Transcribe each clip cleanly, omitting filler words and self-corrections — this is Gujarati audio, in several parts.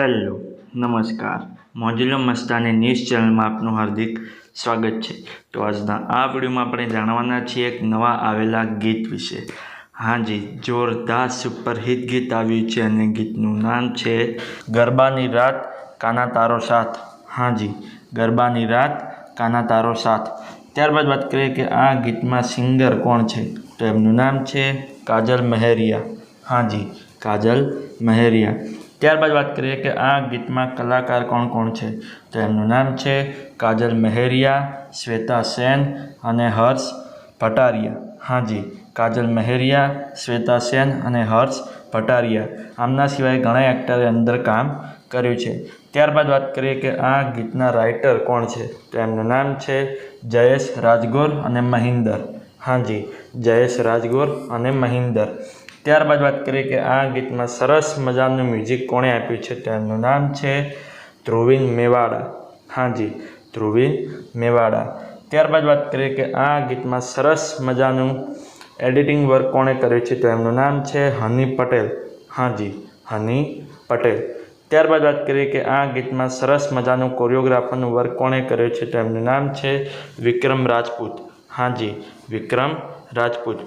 હેલો નમસ્કાર મોજુલો મસ્તાની ન્યૂઝ ચેનલમાં આપનું હાર્દિક સ્વાગત છે। તો આજના આ વિડીયોમાં આપણે જાણવાના છીએ એક નવા આવેલા ગીત વિશે। હાજી, જોરદાર સુપરહિટ ગીત આવ્યું છે અને ગીતનું નામ છે ગરબાની રાત કાના તારો સાથ। હાજી, ગરબાની રાત કાના તારો સાથ। ત્યારબાદ વાત કરીએ કે આ ગીતમાં સિંગર કોણ છે, તો એમનું નામ છે કાજલ મહેરિયા। હાજી, કાજલ મહેરિયા। ત્યારબાદ વાત કરીએ કે આ ગીતમાં કલાકાર કોણ કોણ છે, તો એમનું નામ છે કાજલ મહેરિયા, શ્વેતા સેન અને હર્ષ ભટારિયા। હાજી, કાજલ મહેરિયા, શ્વેતા સેન અને હર્ષ ભટારિયા। આમના સિવાય ઘણા એક્ટરે અંદર કામ કર્યું છે। ત્યારબાદ વાત કરીએ કે આ ગીતના રાઇટર કોણ છે, તો એમનું નામ છે જયેશ રાજગોર અને મહિન્દર। હાજી, જયેશ રાજગોર અને મહિન્દર। ત્યારબાદ વાત કરીએ કે આ ગીતમાં સરસ મજાનું મ્યુઝિક કોણે આપ્યું છે, તો એમનું નામ છે ધ્રુવીન મેવાડા। હાજી, ધ્રુવીન મેવાડા। ત્યારબાદ વાત કરીએ કે આ ગીતમાં સરસ મજાનું એડિટિંગ વર્ક કોણે કર્યું છે, તો એમનું નામ છે હની પટેલ। હાજી, હની પટેલ। ત્યારબાદ વાત કરીએ કે આ ગીતમાં સરસ મજાનું કોરિયોગ્રાફરનું વર્ક કોણે કર્યું છે, તો એમનું નામ છે વિક્રમ રાજપૂત। હાજી, વિક્રમ રાજપૂત।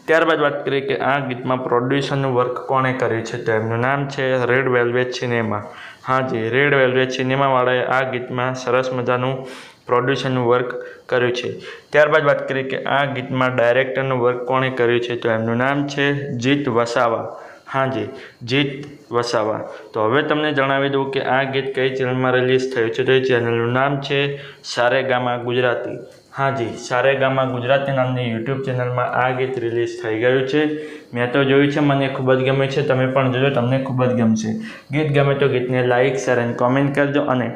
ત્યારબાદ વાત કરીએ કે આ ગીતમાં પ્રોડ્યુસરનું વર્ક કોણે કર્યું છે, તો એમનું નામ છે રેડ વેલ્વેટ સિનેમા। હાજી, રેડ વેલ્વેટ સિનેમાવાળાએ આ ગીતમાં સરસ મજાનું પ્રોડ્યુસરનું વર્ક કર્યું છે। ત્યારબાદ વાત કરીએ કે આ ગીતમાં ડાયરેક્ટરનું વર્ક કોણે કર્યું છે, તો એમનું નામ છે જીત વસાવા। હાજી, જીત વસાવા। તો હવે તમને જણાવી દઉં કે આ ગીત કઈ ચેનલમાં રિલીઝ થયું છે, તો એ ચેનલનું નામ છે સારેગામા ગુજરાતી। હાજી, સારેગામા ગુજરાતી નામની યુટ્યુબ ચેનલમાં આ ગીત રિલીઝ થઈ ગયું છે। મેં તો જોયું છે, મને ખૂબ જ ગમ્યું છે, તમે પણ જોજો, તમને ખૂબ જ ગમશે। ગીત ગમે તો ગીતને લાઇક, શેર અને કોમેન્ટ કરજો અને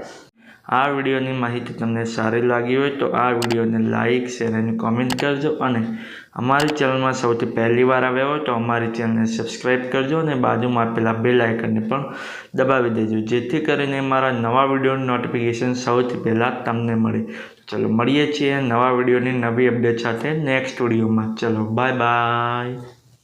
આ વિડીયોની માહિતી તમને સારી લાગી હોય તો આ વિડીયોને લાઇક, શેર અને કોમેન્ટ કરજો અને અમારી ચેનલમાં સૌથી પહેલી વાર આવ્યા હોય તો અમારી ચેનલને સબસ્ક્રાઈબ કરજો અને બાજુમાં આપેલા બેલ આઇકનને પણ દબાવી દેજો, જેથી કરીને મારા નવા વિડીયોની નોટિફિકેશન સૌથી પહેલાં તમને મળે। ચલો મળીએ છીએ નવા વિડીયોની નવી અપડેટ સાથે નેક્સ્ટ વિડીયોમાં। ચલો બાય બાય।